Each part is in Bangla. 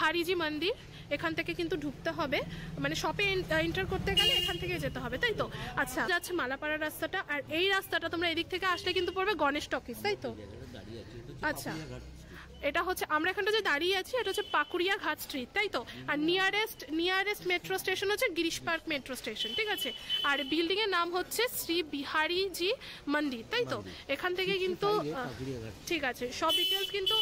বিহারিজি মন্দির, এখান থেকে কিন্তু ঢুকতে হবে, মানে শপে এন্টার করতে গেলে এখান থেকে যেতে হবে, তাই তো? আচ্ছা, যাচ্ছে মালাপাড়া রাস্তাটা, আর এই রাস্তাটা তোমরা এদিক থেকে আসলে কিন্তু পড়বে গণেশ টকিজ, তাই তো? আচ্ছা, এটা হচ্ছে আমরা এখানটা যে দাঁড়িয়ে আছি এটা হচ্ছে পাকুড়িয়া ঘাট স্ট্রিট, তাই তো? আর নিয়ারেস্ট মেট্রো স্টেশন হচ্ছে গিরিশ পার্ক মেট্রো স্টেশন, ঠিক আছে? আর বিল্ডিং এর নাম হচ্ছে শ্রী বিহারিজি মন্দির, তাই তো? এখান থেকে কিন্তু ঠিক আছে, সব ডিটেলস কিন্তু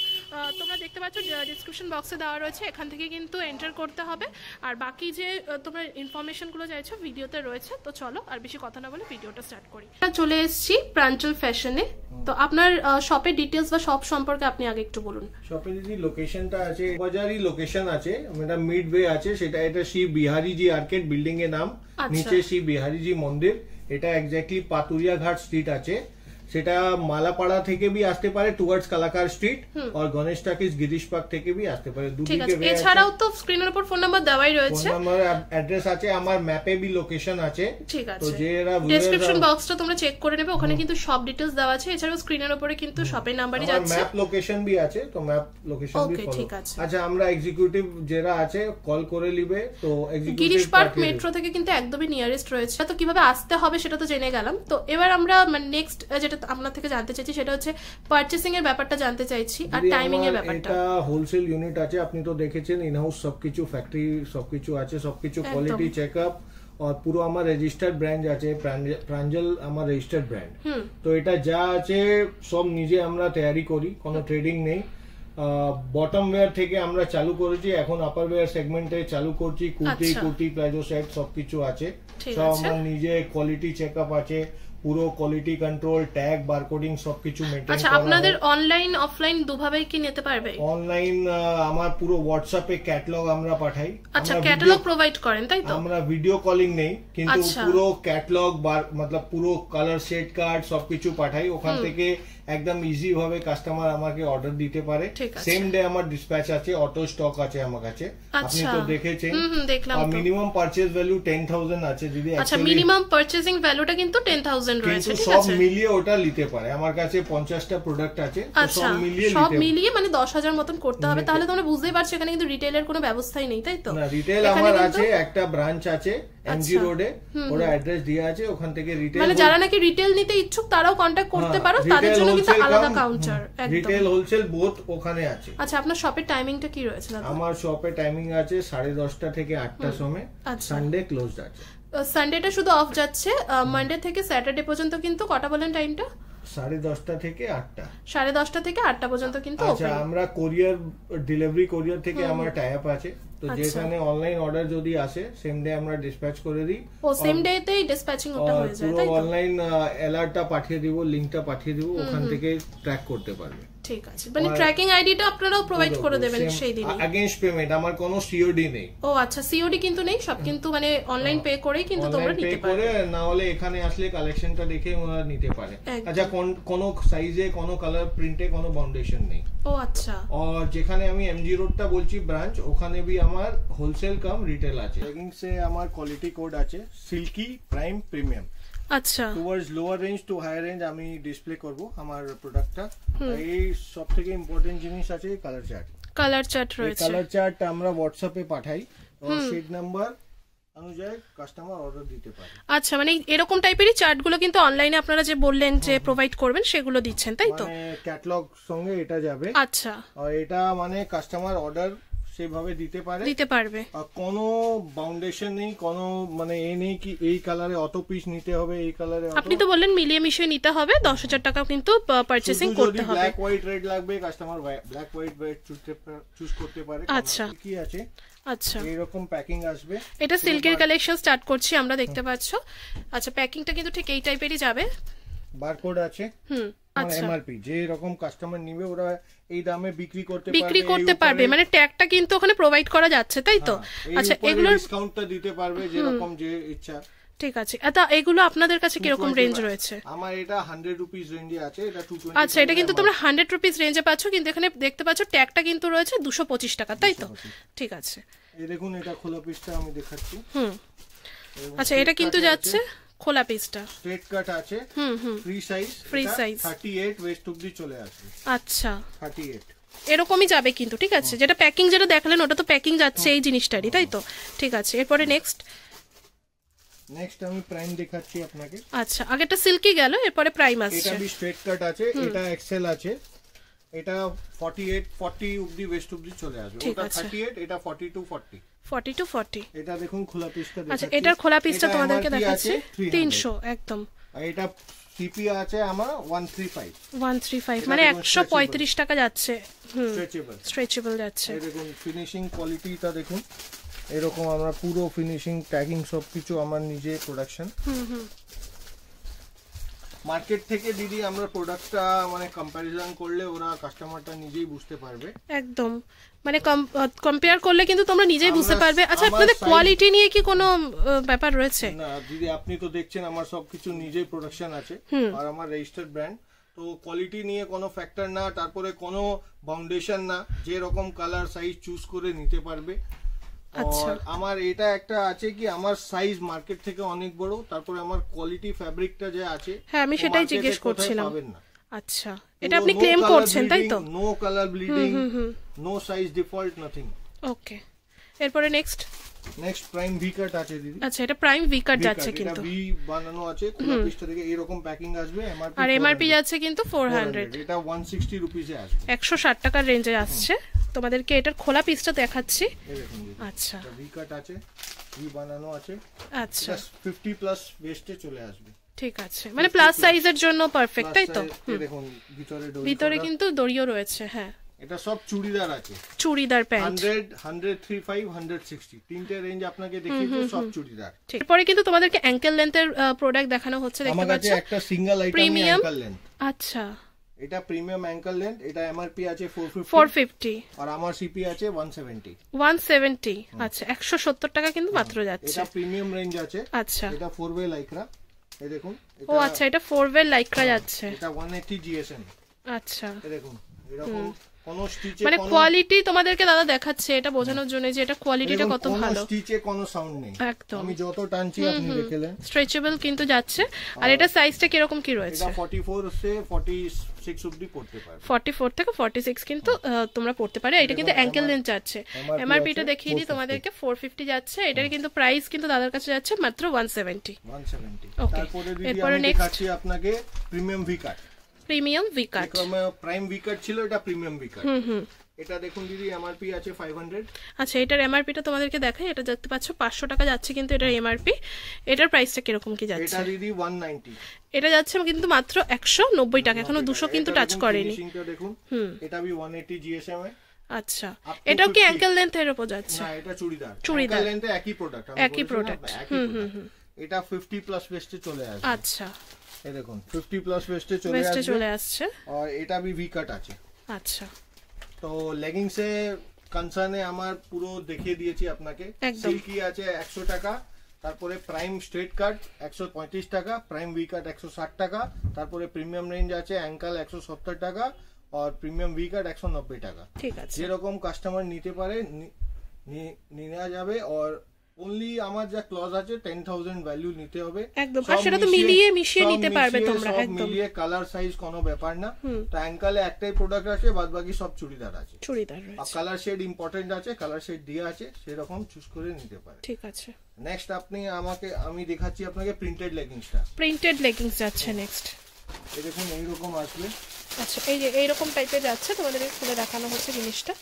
তোমরা দেখতে পাচ্ছ ডিসক্রিপশন বক্সে দেওয়া রয়েছে, এখান থেকে কিন্তু এন্টার করতে হবে। আর বাকি যে তোমরা ইনফরমেশনগুলো চাইছো ভিডিওতে রয়েছে। তো চলো আর বেশি কথা না বলে ভিডিওটা স্টার্ট করি। চলে এসেছি প্রাঞ্জল ফ্যাশনে। তো আপনার শপের ডিটেলস বা শপ সম্পর্কে আপনি আগে একটু বলুন। শপের যে লোকেশনটা আছে, বাজারি লোকেশন আছে, মানে মিডওয়ে আছে, সেটা এটা শ্রী বিহারিজি আর্কেড বিল্ডিং এর নাম, নিচে শ্রী বিহারিজি মন্দির। এটা এক্স্যাক্টলি পাতুরিয়া ঘাট স্ট্রিট আছে, সেটা মালাপাড়া থেকে भी আসতে পারে টুয়ার্ডস কালাকার স্ট্রিট, আর গণেশ টকিজ গিরিশ পার্ক থেকে भी আসতে পারে। দুদিকে এছাড়াও তো স্ক্রিনের উপর ফোন নাম্বার দেওয়াই রয়েছে, ফোন নাম্বার অ্যাড্রেস আছে, আমার ম্যাপে भी লোকেশন আছে, ঠিক আছে? তো যেরা ডেসক্রিপশন বক্সটা তোমরা চেক করে নেবে, ওখানে কিন্তু সব ডিটেইলস দেওয়া আছে। এছাড়াও স্ক্রিনের উপরে কিন্তু শপের নাম্বারই যাচ্ছে, ম্যাপ লোকেশন भी আছে, তো ম্যাপ লোকেশন भी ওকে, ঠিক আছে। আচ্ছা, আমরা এক্সিকিউটিভ যারা আছে কল করে নিবে, তো এক্সিকিউটিভ গিরিশ পার্ক মেট্রো থেকে কিন্তু একদমই নিয়ারেস্ট রয়েছে। তো কিভাবে আসতে হবে সেটা তো জেনে গেলাম। তো এবার আমরা নেক্সট যেটা আপনার থেকে জানতে চাইছি সেটা হচ্ছে পারচেসিং এর ব্যাপারটা জানতে চাইছি, আর টাইমিং এর ব্যাপারটা। এটা হোলসেল ইউনিট আছে, আপনি তো দেখেছেন, ইনহাউস সবকিছু, ফ্যাক্টরি সবকিছু আছে, সবকিছু কোয়ালিটি চেকআপ, আর পুরো আমার রেজিস্টার্ড ব্র্যান্ড আছে, প্রাঞ্জল আমার রেজিস্টার্ড ব্র্যান্ড। তো এটা যা আছে সব নিজে আমরা তৈরি করি, কোনো ট্রেডিং নেই। বটম ওয়্যার থেকে আমরা চালু করেছি, এখন আপার ওয়্যার সেগমেন্টে চালু করছি, কুর্তি প্লাজো সেট সবকিছু আছে, সব আমার নিজে কোয়ালিটি চেকআপ আছে, পুরো কোয়ালিটি কন্ট্রোল, ট্যাগ, বারকোডিং সবকিছু মেইনটেইন করা। আচ্ছা, আপনাদের অনলাইন অফলাইন দুভাবেই কি নিতে পারবে? অনলাইন আমার পুরো হোয়াটসঅ্যাপে ক্যাটালগ আমরা পাঠাই। আচ্ছা, ক্যাটালগ প্রোভাইড করেন, তাই তো? আমরা ভিডিও কলিং নেই, কিন্তু পুরো ক্যাটালগ मतलब পুরো কালার সেট কার্ড সবকিছু পাঠাই, ওখান থেকে একদম ইজি ভাবে কাস্টমার আমাকে অর্ডার দিতে পারে। সেম ডে আমার ডিসপ্যাচ আছে, অটো স্টক আছে আমার কাছে, আপনি তো দেখেছেন। দেখলাম। আর মিনিমাম পারচেজ ভ্যালু 10,000 আছে দিদি। আচ্ছা, মিনিমাম পারচেজিং ভ্যালুটা কিন্তু 10,000 রয়েছে, ঠিক আছে? সব মিলিয়ে ওটা নিতে পারে, আমার কাছে 50টা প্রোডাক্ট আছে, সব মিলিয়ে মানে 10,000 মতন করতে হবে। তাহলে তোমরা বুঝতেই পারছো এখানে কিন্তু রিটেইলের কোনো ব্যবস্থাই নেই, তাই তো? না, রিটেইল আমার আছে, একটা ব্রাঞ্চ আছে এমজি রোডে, ওর অ্যাড্রেস দেয়া আছে, ওখান থেকে রিটেইল, মানে যারা নাকি রিটেইল নিতে ইচ্ছুক তারাও কন্টাক্ট করতে পারো, তাদের জন্য কিন্তু আলাদা কাউন্টার, একদম রিটেইল হোলসেল বোথ ওখানে আছে। আচ্ছা, আপনার শপের টাইমিংটা কি রয়েছে দাদা? আমার শপের টাইমিং আছে 10:30টা থেকে 8টার সময়, সানডে ক্লোজড আছে। সানডেটা শুধু অফ যাচ্ছে, মানডে থেকে স্যাটারডে পর্যন্ত কিন্তু কটা বলেন টাইমটা? 10:30টা থেকে 8টা, 10:30টা থেকে 8টা পর্যন্ত কিন্তু। আচ্ছা, আমরা কোরিয়ার ডেলিভারি কোরিয়ার থেকে আমার টাই আপ আছে, তো যেখানে অনলাইন অর্ডার যদি আসে সেম ডে আমরা ডিসপ্যাচ করে দিই। ও, সেম ডেতেই ডিসপ্যাচিং ওটা হয়ে যায়, তাই তো? অনলাইন অ্যালার্টটা পাঠিয়ে দিব, লিংকটা পাঠিয়ে দিব, ওখান থেকে ট্র্যাক করতে পারবে। ঠিক আছে, মানে ট্র্যাকিং আইডিটা আপনারাও প্রোভাইড করে দেবেন সেই দিনই। अगेंस्ट পেমেন্ট আমার কোনো সিওডি নেই। ও আচ্ছা, সিওডি কিন্তু নেই, সব কিন্তু মানে অনলাইন পে করেই কিন্তু তোমরা নিতে পারবে। না হলে এখানে আসলে কালেকশনটা দেখে ওরা নিতে পারে। আচ্ছা, কোন সাইজে, কোন কালার প্রিন্টে কোনো বাউন্ডেশন নেই। ও আচ্ছা। আর যেখানে আমি এমজি রোডটা বলছি ব্রাঞ্চ, ওখানে भी আমার হোলসেল কাম রিটেল আছে। লেগিংসে আমার কোয়ালিটি কোড আছে সিল্কি প্রাইম প্রিমিয়াম। আচ্ছা, towards lower range to higher range আমি ডিসপ্লে করব আমার প্রোডাক্টটা। এই সবথেকে ইম্পর্টেন্ট জিনিস আছে কালার চার্ট। কালার চার্ট রয়েছে, কালার চার্ট আমরা হোয়াটসঅ্যাপে পাঠাই, আর শিট নাম্বার অনুযায়ী কাস্টমার অর্ডার দিতে পারে। আচ্ছা, মানে এরকম টাইপেরই চার্টগুলো কিন্তু অনলাইনে আপনারা যে বললেন যে প্রোভাইড করবেন সেগুলো দিচ্ছেন, তাই তো? মানে ক্যাটালগ সঙ্গে এটা যাবে। আচ্ছা, আর এটা মানে কাস্টমার অর্ডার সেভাবে দিতে পারবে, আর কোনো বাউন্ডেশন নেই, কোনো মানে এই নেই কি এই কালারে অত পিস নিতে হবে, এই কালারে। আপনি তো বললেন মিলিয়ে মিশিয়ে নিতে হবে, 10,000 টাকা কিন্তু পারচেসিং করতে হবে। ব্ল্যাক হোয়াইট রেড লাগবে, customer black white red choose করতে পারে। আচ্ছা, কি আছে? আচ্ছা, এরকম প্যাকিং আসবে। এটা সিল্কের কালেকশন স্টার্ট করছি আমরা, দেখতে পাচ্ছো। আচ্ছা, প্যাকিংটা কিন্তু ঠিক এই টাইপেরই যাবে, বারকোড আছে, আচ্ছা, এমআরপি যে রকম কাস্টমার নিবে ওরা এই দামে বিক্রি করতে পারবে, মানে ট্যাগটা কিন্তু ওখানে প্রোভাইড করা যাচ্ছে, তাই তো? আচ্ছা, এগুলোর ডিসকাউন্টটা দিতে পারবে যেরকম যে ইচ্ছা। ঠিক আছে। এটা এগুলো আপনাদের কাছে কিরকম রেঞ্জ রয়েছে? আমার এটা 100 রুপিস রেঞ্জে আছে, এটা 220। আচ্ছা, এটা কিন্তু তোমরা 100 রুপিস রেঞ্জে পাচ্ছ, কিন্তু এখানে দেখতে পাচ্ছ ট্যাগটা কিন্তু রয়েছে 225 টাকা, তাই তো? ঠিক আছে, এই দেখুন, এটা খোলা পিসটা আমি দেখাচ্ছি। আচ্ছা, এটা কিন্তু যাচ্ছে খোলা পিসটা, স্ট্রেট কাট আছে, ফ্রি সাইজ 38 ওয়েস্ট অবধি চলে আসবে। আচ্ছা, 38 এরকমই যাবে কিন্তু, ঠিক আছে? যেটা প্যাকিং যেটা দেখালেন ওটা তো প্যাকিং যাচ্ছে এই জিনিসটারই, তাই তো? ঠিক আছে, এরপরে নেক্সট আমি প্রাইম দেখাচ্ছি আপনাকে। আচ্ছা, আগেটা সিল্কি গেল, এরপরে প্রাইম আসছে। এটা বি স্ট্রেট কাট আছে, এটা এক্সেল আছে, এটা 48 40 অবধি ওয়েস্ট অবধি চলে আসবে। ওটা 38, এটা 40 to 40। এটা দেখুন খোলা পিসটা দেখাচ্ছি। আচ্ছা, এটার খোলা পিসটা তোমাদেরকে দেখাচ্ছি 300 একদম। আর এটা সিপি আছে আমার 135 মানে 135 টাকা যাচ্ছে। স্ট্রেচেবল যাচ্ছে। এই দেখুন ফিনিশিং কোয়ালিটিটা দেখুন, এরকম আমরা পুরো ফিনিশিং ট্যাগিং সবকিছু আমার নিজে প্রোডাকশন। মার্কেট থেকে দিদি আমরা প্রোডাক্টটা মানে কম্প্যারিজন করলে ওরা কাস্টমারটা নিজেই বুঝতে পারবে একদম, মানে কম্পেয়ার করলে কিন্তু তোমরা নিজেই বুঝতে পারবে। আচ্ছা, আপনাদের কোয়ালিটি নিয়ে কি কোনো ব্যাপার রয়েছে? না দিদি, আপনি তো দেখছেন আমার সবকিছু নিজেই প্রোডাকশন আছে আর আমার রেজিস্টার্ড ব্র্যান্ড, তো কোয়ালিটি নিয়ে কোনো ফ্যাক্টর না, তারপরে কোনো বাউন্ডেশন না, যে রকম কালার সাইজ চুজ করে নিতে পারবে। আর আমার এটা একটা আছে কি আমার সাইজ মার্কেট থেকে অনেক বড়, তারপরে আমার কোয়ালিটি ফ্যাব্রিকটা যে আছে, হ্যাঁ আমি সেটাই জিজ্ঞেস করছিলাম। আচ্ছা, এটা আপনি ক্লেম করছেন তাই তো? No colour bleeding, no size default, nothing. Okay, এরপরে নেক্সট প্রাইম ভি কাট আছে দিদি। আচ্ছা, এটা প্রাইম ভি কাট যাচ্ছে কিন্তু ভি বানানো আছে, খোলা পিসটা থেকে এরকম প্যাকিং আসবে, আর এমআরপি যাচ্ছে কিন্তু 400। এটা 160 রুপিসে আসবে, 160 টাকার রেঞ্জে আসছে। তোমাদেরকে এটার খোলা পিসটা দেখাচ্ছি। আচ্ছা, ভি কাট আছে, ভি বানানো আছে। আচ্ছা, 50 প্লাস ওয়েস্টে চলে আসবে। ঠিক আছে, মানে প্লাস সাইজের জন্য পারফেক্ট, তাই তো? দেখুন ভিতরে কিন্তু দড়িও রয়েছে। হ্যাঁ, এটা সব চুড়িদার আছে, চুড়িদার প্যান্ট। 100 135 160 তিনটে রেঞ্জ আপনাকে দেখিয়েছি, সব চুড়িদার। এরপরে কিন্তু তোমাদেরকে অ্যাঙ্কেল লেন্থের প্রোডাক্ট দেখানো হচ্ছে, দেখতে পাচ্ছ। আমার কাছে একটা সিঙ্গেল আইটেম অ্যাঙ্কেল লেন্থ। আচ্ছা, এটা প্রিমিয়াম অ্যাঙ্কেল লেন্থ, এটা এমআরপি আছে 450 আর আমার সিপি আছে 170। আচ্ছা, 170 টাকা কিন্তু মাত্র যাচ্ছে। এটা প্রিমিয়াম রেঞ্জ আছে। আচ্ছা, এটা 4 ওয়ে লাইক্রা, এই দেখুন। ও আচ্ছা, এটা 4 ওয়ে লাইক্রা যাচ্ছে। এটা 180 জিএসএম। আচ্ছা, এই দেখুন এরকম কোন স্টিচে, মানে কোয়ালিটি তোমাদেরকে দাদা দেখাচ্ছে এটা বোঝানোর জন্য যে এটা কোয়ালিটিটা কত ভালো। কোন স্টিচে কোনো সাউন্ড নেই, একদম। আমি যত টানছি আপনি দেখলেন, স্ট্রেচেবল কিন্তু যাচ্ছে। আর এটা সাইজটা কি রকম কি রয়েছে? এটা 44 সে 46 অবধি পড়তে পারে। 44 থেকে 46 কিন্তু তোমরা পড়তে পারে। এটা কিন্তু অ্যাঙ্কেল লেন্থ যাচ্ছে। এমআরপি টা দেখিয়ে দিই তোমাদেরকে, 450 যাচ্ছে। এটার কিন্তু প্রাইস কিন্তু দাদার কাছে যাচ্ছে মাত্র 170। ওকে, এরপরে নেক্সট দেখাচ্ছি আপনাকে প্রিমিয়াম ভি কাট। প্রিমিয়াম ভি কাট, প্রাইম ভি কাট ছিল, এটা প্রিমিয়াম ভি কাট। এটা দেখুন দিদি, এমআরপি আছে 500। আচ্ছা, এটার এমআরপি টা তোমাদেরকে দেখাই। এটা দেখতে পাচ্ছ 500 টাকা যাচ্ছে কিন্তু এটার এমআরপি। এটার প্রাইসটা কিরকম কি যাচ্ছে? এটা দিদি 190। এটা যাচ্ছে কিন্তু মাত্র 190 টাকা, এখনো 200 কিন্তু টাচ করেনি। দেখুন, এটা বি 180 জিএসএম এ। আচ্ছা, এটাও কি অ্যাঙ্কেল লেন্থের উপর যাচ্ছে? না, এটা চুড়িদার। চুড়িদার লেন্থে একই প্রোডাক্ট, এটা 50 প্লাস ওয়েস্টে চলে আসবে। আচ্ছা, এই দেখুন 50 প্লাস ওয়েস্টে চলে আসছে। আর এটা বি ভি কাট আছে। আচ্ছা, তো লেগিংসে কনসার্নে আমার পুরো দেখিয়ে দিয়েছি আপনাকে। সিল্কি আছে 100 টাকা, তারপরে প্রাইম স্ট্রেট কাট 135 টাকা, প্রাইম ভি কাট 160 টাকা, তারপরে প্রিমিয়াম রেঞ্জ আছে অ্যাঙ্কেল 170 টাকা আর প্রিমিয়াম ভি কাট 190 টাকা। ঠিক আছে, যেরকম কাস্টমার নিতে পারে নেওয়া যাবে। আর অনলি আমার যা ক্লজ আছে 10,000 ভ্যালু নিতে হবে একদম, আর সেটা তো মিলিয়ে মিশিয়ে নিতে পারবে তোমরা একদম। মিলিয়ে কালার সাইজ কোনো ব্যাপার না। তো অ্যাঙ্কেলে একটাই প্রোডাক্ট আছে, বাদবাকি সব চুড়িদার আছে। আর কালার শেড ইম্পর্টেন্ট আছে, কালার শেড দিয়ে আছে, সেরকম চুজ করে নিতে পারে। ঠিক আছে, নেক্সট আমি দেখাচ্ছি আপনাকে প্রিন্টেড লেগিংসটা। প্রিন্টেড লেগিংস যাচ্ছে নেক্সট। এই দেখুন এইরকম আসবে। আচ্ছা, এই যে এইরকম টাইপের যাচ্ছে, তোমাদের খুলে দেখানো হচ্ছে জিনিসটা।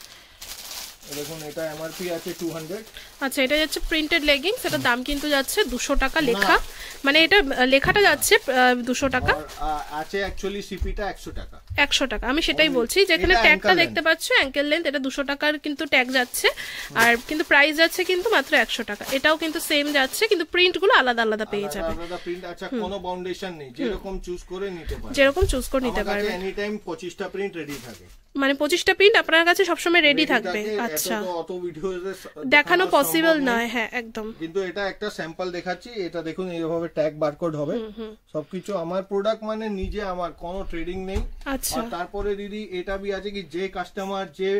দেখুন এটা এমআরপি আছে 200। আচ্ছা, এটা যাচ্ছে প্রিন্টেড লেগিংস। এটার দাম কিন্তু যাচ্ছে 200 টাকা লেখা, মানে এটা লেখাটা যাচ্ছে 200 টাকা আছে, অ্যাকচুয়ালি সিপিটা 100 টাকা। 100 টাকা, আমি সেটাই বলছি। যেখানে ট্যাগটা দেখতে পাচ্ছ অ্যাঙ্কেল লেন্থ, এটা 200 টাকার কিন্তু ট্যাগ যাচ্ছে, আর কিন্তু প্রাইস যাচ্ছে কিন্তু মাত্র 100 টাকা। এটাও কিন্তু সেম যাচ্ছে, কিন্তু প্রিন্ট গুলো আলাদা আলাদা পেয়ে যাবে। আলাদা প্রিন্ট আছে, কোনো বাউন্ডেশন নেই, যেরকম চুজ করে নিতে পারবে। যেরকম চুজ করে নিতে পারবে। এনি টাইম 25টা প্রিন্ট রেডি থাকে, মানে 25টা প্রিন্ট আপনার কাছে সবসময় রেডি থাকবে। আচ্ছা, অত ভিডিওতে দেখানো পসিবল নয়। হ্যাঁ একদম, কিন্তু এটা একটা স্যাম্পল দেখাচ্ছি। এটা দেখুন এইভাবে ট্যাগ বারকোড হবে, সবকিছু আমার প্রোডাক্ট, মানে নিজে আমার কোনো ট্রেডিং নেই। আচ্ছা, তারপরে দিদি এটা বি আছে কি যে কাস্টমার যে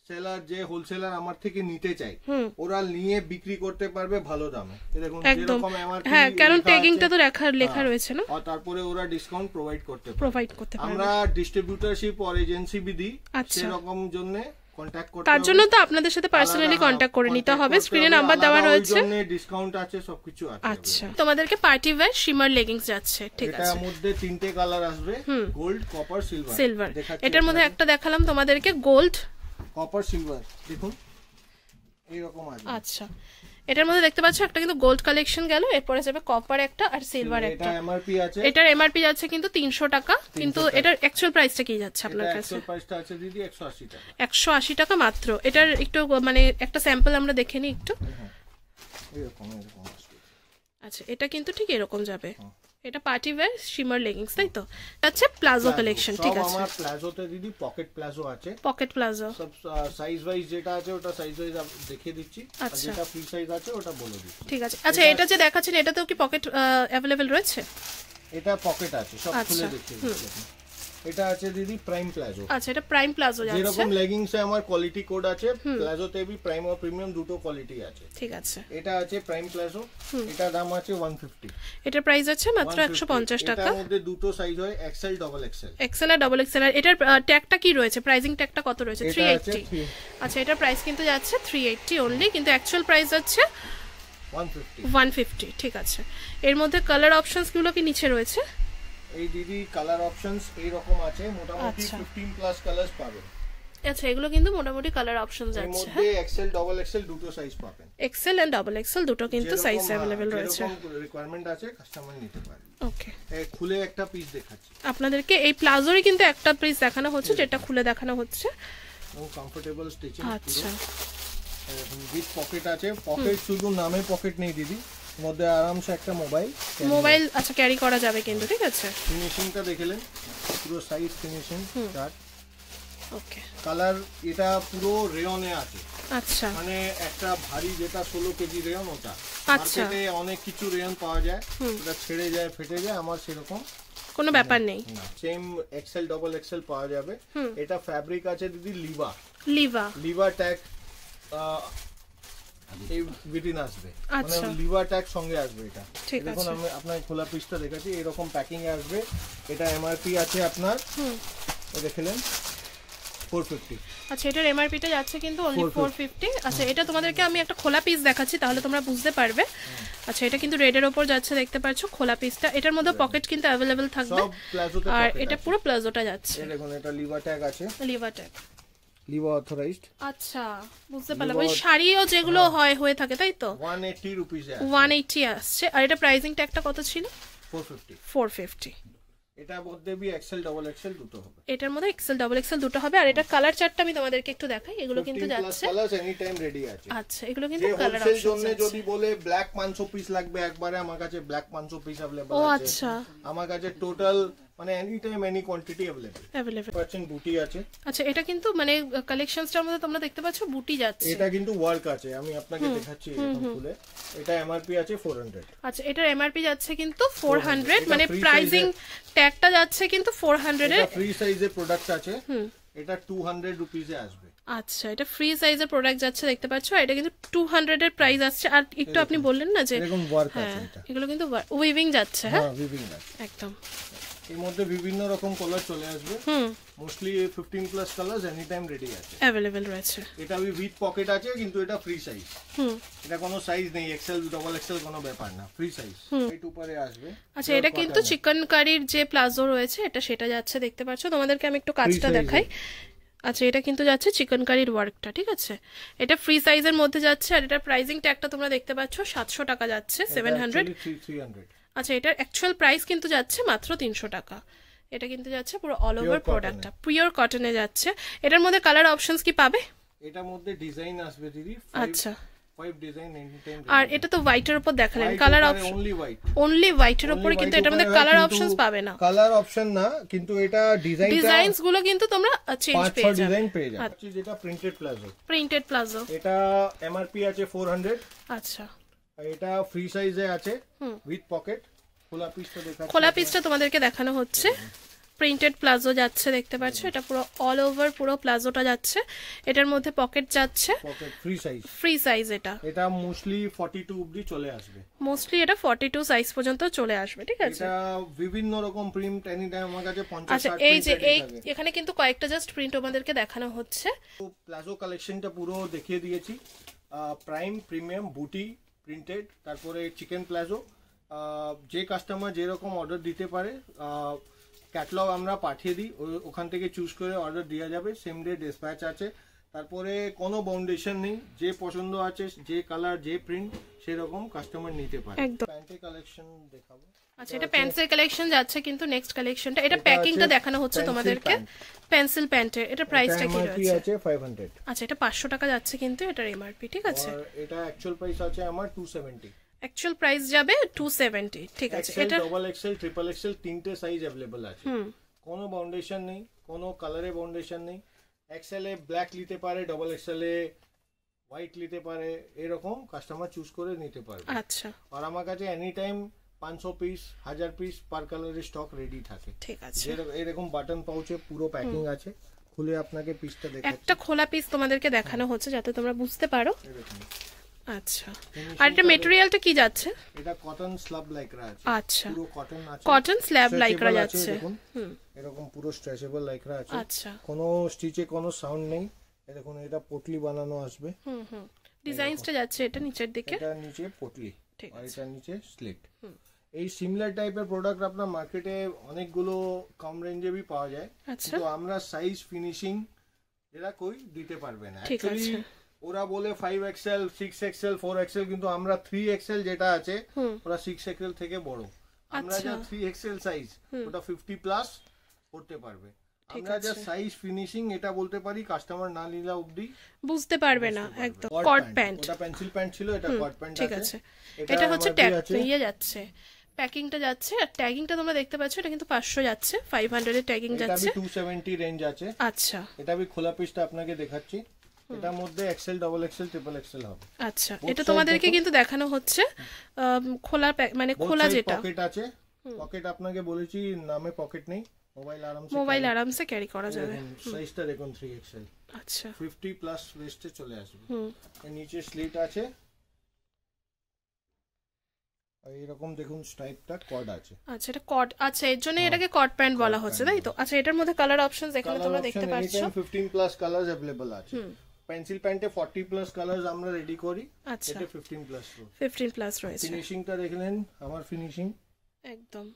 সেলার যে হোলসেলার আমার থেকে নিতে চাই ওরা নিয়ে বিক্রি করতে পারবে ভালো দামে। দেখুন যেরকম এমআরপি, হ্যাঁ কারণ ট্যাগিংটা তো লেখা রয়েছে না, আর তারপরে ওরা ডিসকাউন্ট প্রোভাইড করতে পারবে। আমরা ডিস্ট্রিবিউটরশিপ আর এজেন্সি বি দিই, সেরকম জন্য কন্টাক্ট করতে তার জন্য তো আপনাদের সাথে পার্সোনালি কন্টাক্ট করে নিতে হবে। স্ক্রিনে নাম্বার দেওয়া রয়েছে, ডিসকাউন্ট আছে, সবকিছু আছে। আচ্ছা তোমাদেরকে পার্টি ওয়্যার শিমার লেগিংস যাচ্ছে, ঠিক আছে। এটার মধ্যে তিনটে কালার আসবে, গোল্ড, কপার, সিলভার। এটার মধ্যে একটা দেখালাম তোমাদেরকে গোল্ড, কপার, সিলভার, দেখুন এইরকম আছে। আচ্ছা এটার মধ্যে দেখতে পাচ্ছ একটা কিন্তু গোল্ড কালেকশন গেল, এরপরে যাবে কপার একটা আর সিলভার একটা। এটা এমআরপি আছে, এটার এমআরপি যাচ্ছে কিন্তু 300 টাকা, কিন্তু এটার অ্যাকচুয়াল প্রাইসটা কি যাচ্ছে আপনার কাছে? অ্যাকচুয়াল প্রাইসটা আছে দিদি 180 টাকা। 180 টাকা মাত্র। এটার একটু মানে একটা স্যাম্পল আমরা দেখে নিই একটু। এরকম আসবে। আচ্ছা এটা কিন্তু ঠিক এরকম যাবে। এটা পার্টি ওয়্যার শিমার লেগিংস, তাই তো? আচ্ছা প্লাজো কালেকশন, ঠিক আছে। আমার প্লাজোতে দিদি পকেট প্লাজো আছে, পকেট প্লাজো সব সাইজ ওয়াইজ যেটা আছে ওটা সাইজ ওয়াইজ দেখিয়ে দিচ্ছি, আর যেটা ফ্রি সাইজ আছে ওটা বলে দিচ্ছি, ঠিক আছে। আচ্ছা এটা যে দেখাচ্ছেন এটাতেও কি পকেট अवेलेबल রয়েছে? এটা পকেট আছে, সব খুলে দেখিয়ে দিচ্ছি। এটা আছে দিদি প্রাইম প্লাজো। আচ্ছা এটা প্রাইম প্লাজো যাচ্ছে। যেরকম লেগিংসে আমার কোয়ালিটি কোড আছে, প্লাজোতে भी প্রাইম আর প্রিমিয়াম দুটো কোয়ালিটি আছে, ঠিক আছে। এটা আছে প্রাইম প্লাজো, এটা দাম আছে 150। এটার প্রাইস আছে মাত্র 150 টাকা। এটার মধ্যে দুটো সাইজ হয়, এক্সেল ডাবল এক্সেল। এক্সেল আর ডাবল এক্সেল। আর এটার ট্যাগটা কি রয়েছে, প্রাইসিং ট্যাগটা কত রয়েছে? 380। আচ্ছা এটার প্রাইস কিন্তু যাচ্ছে 380 অনলি, কিন্তু অ্যাকচুয়াল প্রাইস যাচ্ছে 150, ঠিক আছে। এর মধ্যে কালার অপশনস গুলো কি নিচে রয়েছে? এই দিদি কালার অপশনস এই রকম আছে, মোটামুটি 15 প্লাস কালারস পাবেন। আচ্ছা এগুলো কিন্তু মোটামুটি কালার অপশনস আছে। এর মধ্যে এক্সেল ডাবল এক্সেল দুটো সাইজ পাবেন। এক্সেল এন্ড ডাবল এক্সেল দুটো কিন্তু সাইজ अवेलेबल রয়েছে। যেরকম রিকোয়ারমেন্ট আছে কাস্টমার নিতে পারে। ওকে এই খুলে একটা পিস দেখাচ্ছি আপনাদেরকে। এই প্লাজোরই কিন্তু একটা পিস দেখানো হচ্ছে, যেটা খুলে দেখানো হচ্ছে। ও কমফোর্টেবল স্টিচিং। আচ্ছা উইথ পকেট আছে, পকেট শুধু নামে পকেট নেই দিদি, মধ্যে আরামসে একটা মোবাইল আচ্ছা ক্যারি করা যাবে কিন্তু, ঠিক আছে। ফিনিশিংটা দেখলেন, পুরো size finishing chart. Okay colour এটা পুরো রেয়নে আছে। আচ্ছা মানে একটা ভারী যেটা 16 কেজি রেয়ন ওটা। আচ্ছা মার্কেটে অনেক কিছু রেয়ন পাওয়া যায়, ওটা ছেড়ে যায় ফেটে যায়, আমার সেরকম কোনো ব্যাপার নেই। সেম এক্সেল ডাবল এক্সেল পাওয়া যাবে। এটা ফ্যাব্রিক আছে দিদি লিভা ট্যাগ এই উইদিন আসবে, মানে লিভা ট্যাগ সঙ্গে আসবে। এটা দেখুন আমি আপনার খোলা পিসটা দেখাচ্ছি, এরকম প্যাকিং এ আসবে। এটা এমআরপি আছে আপনার দেখলেন 450। আচ্ছা এটার এমআরপিটা যাচ্ছে কিন্তু অনলি 450। আচ্ছা এটা তোমাদেরকে আমি একটা খোলা পিস দেখাচ্ছি, তাহলে তোমরা বুঝতে পারবে। আচ্ছা এটা কিন্তু রেডের উপর যাচ্ছে, দেখতে পাচ্ছ খোলা পিসটা। এটার মধ্যে পকেট কিন্তু अवेलेबल থাকবে, আর এটা পুরো প্লাজোটা যাচ্ছে। দেখুন এটা লিভা ট্যাগ আছে, লিভা অথরাইজড। আচ্ছা বুঝতে পারলাম, ওই শাড়িও যেগুলো হয়ে থাকে তাই তো। 180 রুপিস 180 আসছে। আর এটা প্রাইসিং ট্যাগটা কত ছিল? 450। এটার মধ্যে বি এক্সেল ডাবল এক্সেল দুটো হবে। এটার মধ্যে এক্সেল ডাবল এক্সেল দুটো হবে। আর এটা কালার চার্টটা আমি তোমাদেরকে একটু দেখাই, এগুলো কিন্তু যাচ্ছে কালারস এনি টাইম রেডি আছে। আচ্ছা এগুলো কিন্তু কালার অপশন জন্য যদি বলে ব্ল্যাক 500 পিস লাগবে একবারে, আমার কাছে ব্ল্যাক 500 পিস अवेलेबल আছে। আচ্ছা আমার কাছে টোটাল মানে any time any quantity available পাচ্ছেন। বুটি আছে। আচ্ছা এটা কিন্তু মানে কালেকশনসটার মধ্যে তোমরা দেখতে পাচ্ছ বুটি যাচ্ছে। এটা কিন্তু ওয়ার্ক আছে, আমি আপনাকে দেখাচ্ছি এরকম খুলে। এটা এমআরপি আছে 400। আচ্ছা এটার এমআরপি যাচ্ছে কিন্তু 400, মানে প্রাইসিং ট্যাগটা যাচ্ছে কিন্তু 400 এর। এটা ফ্রি সাইজের প্রোডাক্ট আছে, এটা 200 রুপিসে আসবে। আচ্ছা এটা ফ্রি সাইজের প্রোডাক্ট যাচ্ছে, দেখতে পাচ্ছ। এটা কিন্তু 200 এর প্রাইস আসছে। আর একটু আপনি বললেন না যে এরকম ওয়ার্ক আছে, এটা এগুলো কিন্তু উইভিং যাচ্ছে। হ্যাঁ উইভিং আছে একদম। এর মধ্যে বিভিন্ন রকম কালার চলে আসবে, mostly 15 plus colours any time ready আছে, अवेलेबल রয়েছে। এটা উইথ পকেট আছে, কিন্তু এটা ফ্রি সাইজ। এটা কোনো সাইজ নেই, এক্সেল ডাবল এক্সেল কোনো ব্যাপার না, ফ্রি সাইজ। এইট উপরে আসবে। আচ্ছা এটা কিন্তু চিকেন কারির যে প্লাজো রয়েছে এটা সেটা যাচ্ছে, দেখতে পাচ্ছ। তোমাদেরকে আমি একটু কাজটা দেখাই। আচ্ছা এটা কিন্তু যাচ্ছে চিকেন কারির ওয়ার্কটা, ঠিক আছে। এটা ফ্রি সাইজের মধ্যে যাচ্ছে। আর এটার প্রাইসিং ট্যাগটা তোমরা দেখতে পাচ্ছ 700 টাকা যাচ্ছে, 700। 300। আচ্ছা এটার অ্যাকচুয়াল প্রাইস কিন্তু যাচ্ছে মাত্র 300 টাকা। এটা কিন্তু যাচ্ছে পুরো অল ওভার প্রোডাক্টটা পিওর কটনে যাচ্ছে। এটার মধ্যে কালার অপশনস কি পাবে? এটার মধ্যে ডিজাইন আসবে দিদি। আচ্ছা 5 ডিজাইন এনি টাইম। আর এটা তো হোয়াইটের উপর দেখালেন, কালার অপশন অনলি হোয়াইটের উপর, কিন্তু এটার মধ্যে কালার অপশনস পাবে না। কালার অপশন না, কিন্তু এটা ডিজাইনস গুলো কিন্তু তোমরা চেঞ্জ পেয়ে যাবে। ডিজাইন পেয়ে যাবে। যেটা প্রিন্টেড প্লাজো, এটা এমআরপি আছে 400। আচ্ছা এটা ফ্রি সাইজে আছে উইথ পকেট। খোলা পিসটা দেখাচ্ছি, খোলা পিসটা তোমাদেরকে দেখানো হচ্ছে। প্রিন্টেড প্লাজো যাচ্ছে দেখতে পাচ্ছ, এটা পুরো অল ওভার পুরো প্লাজোটা যাচ্ছে, এটার মধ্যে পকেট যাচ্ছে, pocket free size, free size. এটা মোস্টলি 42 অবধি চলে আসবে, মোস্টলি এটা 42 সাইজ পর্যন্ত চলে আসবে, ঠিক আছে। এটা বিভিন্ন রকম প্রিন্ট এনি টাইম আমার কাছে 50 আচ্ছা, 60 এই যে এখানে কিন্তু কয়েকটা জাস্ট প্রিন্ট আমাদেরকে দেখানো হচ্ছে। প্লাজো কালেকশনটা পুরো দেখিয়ে দিয়েছি, প্রাইম, প্রিমিয়াম, বুটি, প্রিন্টেড, তারপরে চিকেন প্লাজো। যে কাস্টমার যেরকম অর্ডার দিতে পারে ক্যাটালগ আমরা পাঠিয়ে দিই, ওখান থেকে চুজ করে অর্ডার দেওয়া যাবে, সেম ডে ডিসপ্যাচ আছে। তারপরে কোনো বাউন্ডেশন নেই, যে পছন্দ আছে যে কালার যে প্রিন্ট সেরকম কাস্টমার নিতে পারে। প্যান্টের কালেকশন দেখাবো। আচ্ছা, এটা প্যান্টসের কালেকশন যাচ্ছে, কিন্তু নেক্সট কালেকশনটা এটা প্যাকিংটা দেখানো হচ্ছে তোমাদেরকে, পেন্সিল প্যান্টের। এটা প্রাইসটা কি রয়েছে? আছে 500। আচ্ছা, এটা 500 টাকা যাচ্ছে কিন্তু এটার এমআরপি, ঠিক আছে। আর এটা অ্যাকচুয়াল প্রাইস আছে আমার 270, অ্যাকচুয়াল প্রাইস যাবে 270, ঠিক আছে। এটা ডাবল এক্সেল, ট্রিপল এক্সেল তিনটে সাইজ अवेलेबल আছে, কোনো বাউন্ডেশন নেই, কোনো কালারে বাউন্ডেশন নেই। এক্সেল এ ব্ল্যাক নিতে পারে, ডাবল এক্সেল এ হোয়াইট নিতে পারে, এরকম কাস্টমার চুজ করে নিতে পারবে। আচ্ছা, আর আমার কাছে any time 500 piece 1000 piece per কালারের স্টক রেডি থাকে, ঠিক আছে। এরকম বাটন পাউচে পুরো প্যাকিং আছে, খুলে আপনাকে পিসটা দেখাচ্ছি। একটা খোলা পিস তোমাদেরকে দেখানো হচ্ছে যাতে তোমরা বুঝতে পারো। আচ্ছা, আর এটা ম্যাটেরিয়ালটা কি যাচ্ছে? এটা কটন স্ল্যাব লাইক্রা আছে। আচ্ছা, পুরো কটন আছে, কটন স্ল্যাব লাইক্রা যাচ্ছে, এরকম পুরো স্ট্রেচেবল লাইক্রা আছে। আচ্ছা, কোনো স্টিচে কোনো সাউন্ড নেই। দেখুন এটা পটলি বানানো আসবে, ডিজাইনসটা যাচ্ছে এটা নিচের দিকে, এটা নিচে পটলি আর এটা নিচে স্লিট। এই সিমিলার টাইপের প্রোডাক্ট আপনার মার্কেটে অনেকগুলো কম রেঞ্জে भी পাওয়া যায়, কিন্তু আমরা সাইজ ফিনিশিং এরা কই দিতে পারবে না। অ্যাকচুয়ালি ওরা বলে 5XL 6XL 4XL, কিন্তু আমরা 3XL যেটা আছে ওরা 6XL থেকে বড়, আমরা যা 3XL সাইজ ওটা 50 প্লাস করতে পারবে। আমরা যা সাইজ ফিনিশিং এটা বলতে পারি, কাস্টমার না নিলা অবধি বুঝতে পারবে না। একদম কট প্যান্ট, ওটা পেন্সিল প্যান্ট ছিল, এটা কট প্যান্ট আছে, ঠিক আছে। এটা হচ্ছে ট্যাগ নিয়ে যাচ্ছে, প্যাকিংটা যাচ্ছে, আর ট্যাগিংটা তোমরা দেখতে পাচ্ছ, এটা কিন্তু 500 যাচ্ছে, 500 এর ট্যাগিং যাচ্ছে, এটা 270 রেঞ্জ আছে। আচ্ছা, এটা আমি খোলা পিসটা আপনাকে দেখাচ্ছি, এটার মধ্যে XL, double XL, triple XL হবে। আচ্ছা, এটা তোমাদেরকে কিন্তু দেখানো হচ্ছে খোলা, মানে খোলা যেটা পকেট আছে, পকেট আপনাকে বলেছি নামে পকেট নেই, মোবাইল আরামসে ক্যারি করা যাবে। সাইজটা দেখুন 3XL, আচ্ছা 50 প্লাস ওয়েস্টে চলে আসবে। এর নিচে স্লিট আছে, আর এরকম দেখুন স্ট্রাইপটা কর্ড আছে। আচ্ছা, এটা কর্ড, আচ্ছা এর জন্য এটাকে কর্ড প্যান্ট বলা হচ্ছে, তাই তো। আচ্ছা, এটার মধ্যে কালার অপশনস এখানে তোমরা দেখতে পাচ্ছ, 15 প্লাস কালারস अवेलेबल আছে। পেন্সিল প্যান্টে 40 প্লাস কালারস আমরা রেডি করি, আচ্ছা এটা 15 প্লাস রয়েছে। ফিনিশিংটা দেখলেন, আমার ফিনিশিং একদম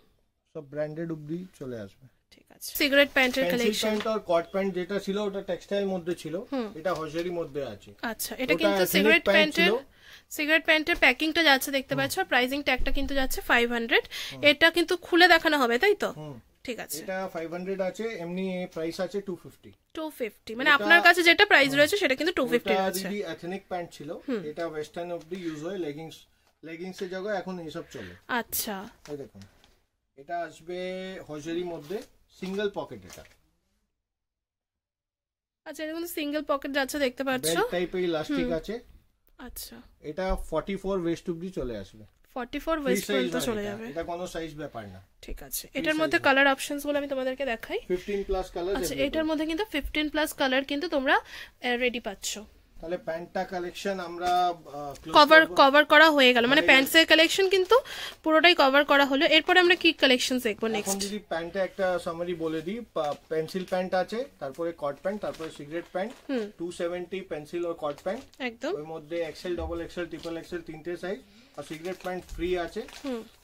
সব ব্র্যান্ডেড অবধি চলে আসবে, ঠিক আছে। সিগারেট প্যান্টের কালেকশন, প্যান্ট আর কট প্যান্ট যেটা ছিল ওটা টেক্সটাইল মধ্যে ছিল, এটা হজেরি মধ্যে আছে। আচ্ছা, এটা কিন্তু সিগারেট প্যান্টের প্যাকিংটা যাচ্ছে দেখতে পাচ্ছ, আর প্রাইসিং ট্যাগটা কিন্তু যাচ্ছে 500। এটা কিন্তু খুলে দেখানো হবে, তাই তো, ঠিক আছে। এটা 500 আছে, এমনি প্রাইস আছে 250, মানে আপনার কাছে যেটা প্রাইস রয়েছে সেটা কিন্তু 250 আছে। এটা এথনিক প্যান্ট ছিল, এটা ওয়েস্টার্ন অবধি ইউজ হয়, লেগিংস এর জায়গায় এখন এইসব চলে। আচ্ছা, এই দেখুন এটা আসবে হজেরি মধ্যে, সিঙ্গেল পকেট এটা। আচ্ছা, এটা কিন্তু সিঙ্গেল পকেট যাচ্ছে দেখতে পাচ্ছ, বেল্ট টাইপের ইলাস্টিক আছে। আচ্ছা, এটা 44 ওয়েস্ট অবধি চলে আসবে, 44 ওয়েস্ট পর্যন্ত চলে যাবে, এটা কোনো সাইজ ব্যাপার না, ঠিক আছে। এটার মধ্যে কালার অপশনস গুলো আমি তোমাদেরকে দেখাই, 15 প্লাস কালার। আচ্ছা, এটার মধ্যে কিন্তু 15 প্লাস কালার কিন্তু তোমরা রেডি পাচ্ছ। তাহলে প্যান্টটা কালেকশন আমরা কভার করা হয়ে গেল, মানে প্যান্টসের কালেকশন কিন্তু পুরোটাই কভার করা হলো। এরপরে আমরা কি কালেকশন দেখবো নেক্সট? এখন যদি প্যান্টে একটা সামারি বলে দিই, পেন্সিল প্যান্ট আছে, তারপরে কট প্যান্ট, তারপরে সিগারেট প্যান্ট, 270 পেন্সিল আর কট প্যান্ট একদম, ওর মধ্যে XL, double XL, triple XL তিনটে সাইজ, আর সিগারেট প্যান্ট ফ্রি আছে,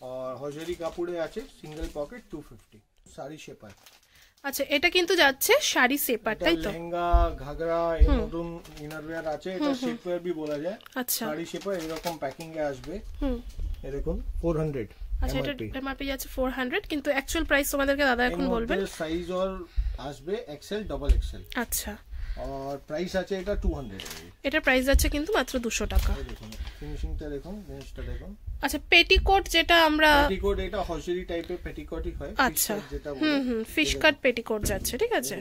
আর হজেরি কাপড়ে আছে, সিঙ্গেল পকেট 250। শাড়ি শেপার, আচ্ছা, এটা কিন্তু যাচ্ছে শাড়ি সেপার, তাই তো। লেহেঙ্গা, ঘাগরা, এই নতুন ইনারওয়্যার আছে, এটা শেপওয়্যার भी বলা যায়। আচ্ছা, শাড়ি শেপার এরকম প্যাকিং এ আসবে, এই দেখুন 400। আচ্ছা, এটা এমআরপি যাচ্ছে 400, কিন্তু অ্যাকচুয়াল প্রাইস তোমাদেরকে দাদা এখন বলবেন। সাইজ আর আসবে এক্সেল, ডাবল এক্সেল। আচ্ছা, আর প্রাইস আছে এটা 200, এটা প্রাইস আছে কিন্তু মাত্র 200 টাকা। দেখুন ফিনিশিংটা দেখুন, জিনিসটা দেখুন। আচ্ছা, পেটিকোট যেটা আমরা, পেটিকোট এটা হজেরি টাইপের পেটিকোটই হয়। আচ্ছা, ফিশ কাট পেটিকোট যাচ্ছে, ঠিক আছে।